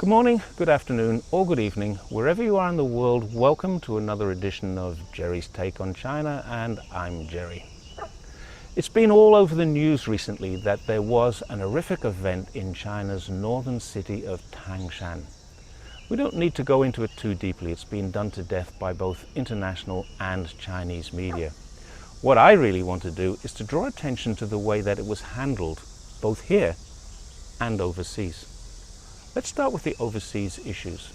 Good morning, good afternoon, or good evening. Wherever you are in the world, welcome to another edition of Jerry's Take on China, and I'm Jerry. It's been all over the news recently that there was an horrific event in China's northern city of Tangshan. We don't need to go into it too deeply. It's been done to death by both international and Chinese media. What I really want to do is to draw attention to the way that it was handled, both here and overseas. Let's start with the overseas issues.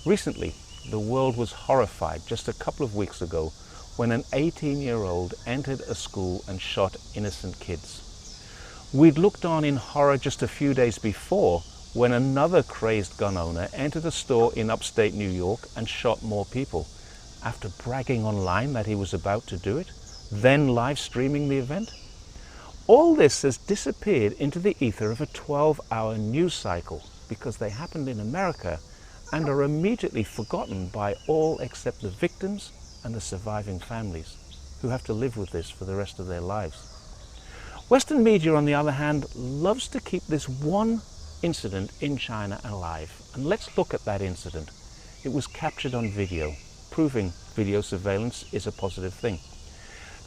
Recently, the world was horrified just a couple of weeks ago when an 18-year-old entered a school and shot innocent kids. We'd looked on in horror just a few days before when another crazed gun owner entered a store in upstate New York and shot more people after bragging online that he was about to do it, then live streaming the event. All this has disappeared into the ether of a 12-hour news cycle because they happened in America and are immediately forgotten by all except the victims and the surviving families who have to live with this for the rest of their lives. Western media, on the other hand, loves to keep this one incident in China alive. And let's look at that incident. It was captured on video, proving video surveillance is a positive thing.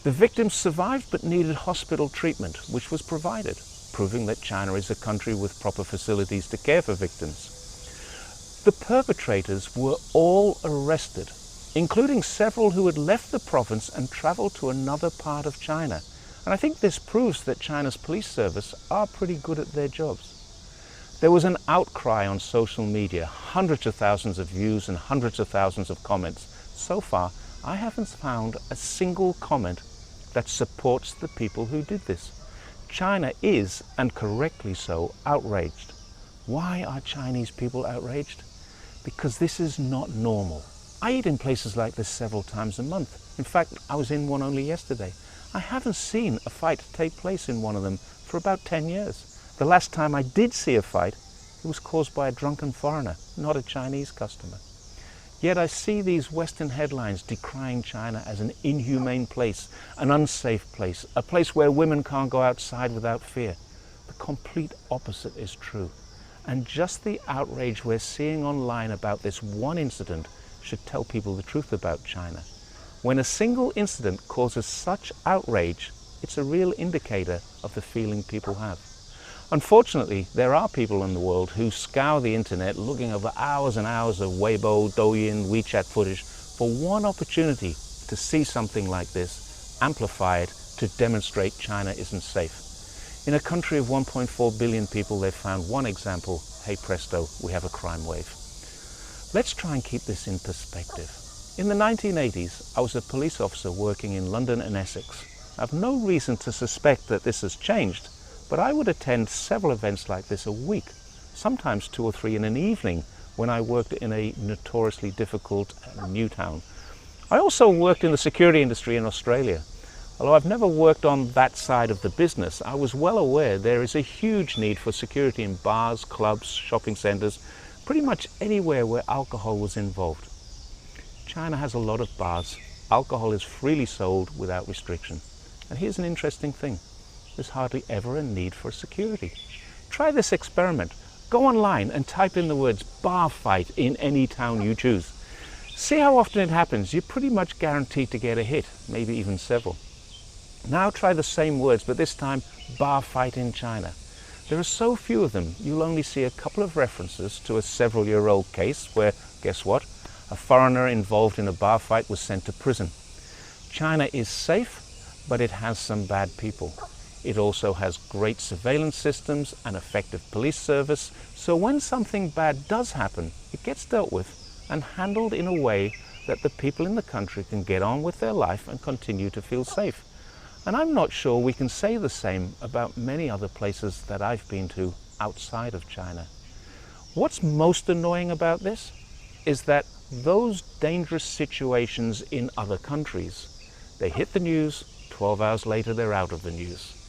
The victims survived but needed hospital treatment, which was provided, proving that China is a country with proper facilities to care for victims. The perpetrators were all arrested, including several who had left the province and traveled to another part of China. And I think this proves that China's police service are pretty good at their jobs. There was an outcry on social media, hundreds of thousands of views and hundreds of thousands of comments. So far, I haven't found a single comment that supports the people who did this. China is, and correctly so, outraged. Why are Chinese people outraged? Because this is not normal. I eat in places like this several times a month. In fact, I was in one only yesterday. I haven't seen a fight take place in one of them for about 10 years. The last time I did see a fight, it was caused by a drunken foreigner, not a Chinese customer. Yet I see these Western headlines decrying China as an inhumane place, an unsafe place, a place where women can't go outside without fear. The complete opposite is true. And just the outrage we're seeing online about this one incident should tell people the truth about China. When a single incident causes such outrage, it's a real indicator of the feeling people have. Unfortunately, there are people in the world who scour the internet looking over hours and hours of Weibo, Douyin, WeChat footage for one opportunity to see something like this, amplify it to demonstrate China isn't safe. In a country of 1.4 billion people, they've found one example. Hey presto, we have a crime wave. Let's try and keep this in perspective. In the 1980s, I was a police officer working in London and Essex. I have no reason to suspect that this has changed, but I would attend several events like this a week, sometimes 2 or 3 in an evening when I worked in a notoriously difficult new town. I also worked in the security industry in Australia. Although I've never worked on that side of the business, I was well aware there is a huge need for security in bars, clubs, shopping centres, pretty much anywhere where alcohol was involved. China has a lot of bars. Alcohol is freely sold without restriction. And here's an interesting thing. There's hardly ever a need for security. Try this experiment. Go online and type in the words bar fight in any town you choose. See how often it happens. You're pretty much guaranteed to get a hit, maybe even several. Now try the same words, but this time bar fight in China. There are so few of them, you'll only see a couple of references to a several-year-old case where, guess what? A foreigner involved in a bar fight was sent to prison. China is safe, but it has some bad people. It also has great surveillance systems and effective police service, so when something bad does happen, it gets dealt with and handled in a way that the people in the country can get on with their life and continue to feel safe. And I'm not sure we can say the same about many other places that I've been to outside of China. What's most annoying about this is that those dangerous situations in other countries, they hit the news, 12 hours later they're out of the news.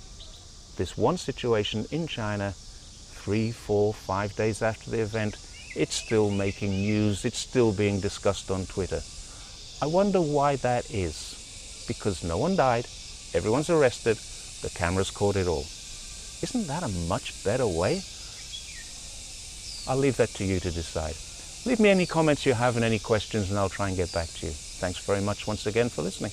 This one situation in China, 3, 4, 5 days after the event, it's still making news, it's still being discussed on Twitter. I wonder why that is. Because no one died, everyone's arrested, the cameras caught it all. Isn't that a much better way? I'll leave that to you to decide. Leave me any comments you have and any questions and I'll try and get back to you. Thanks very much once again for listening.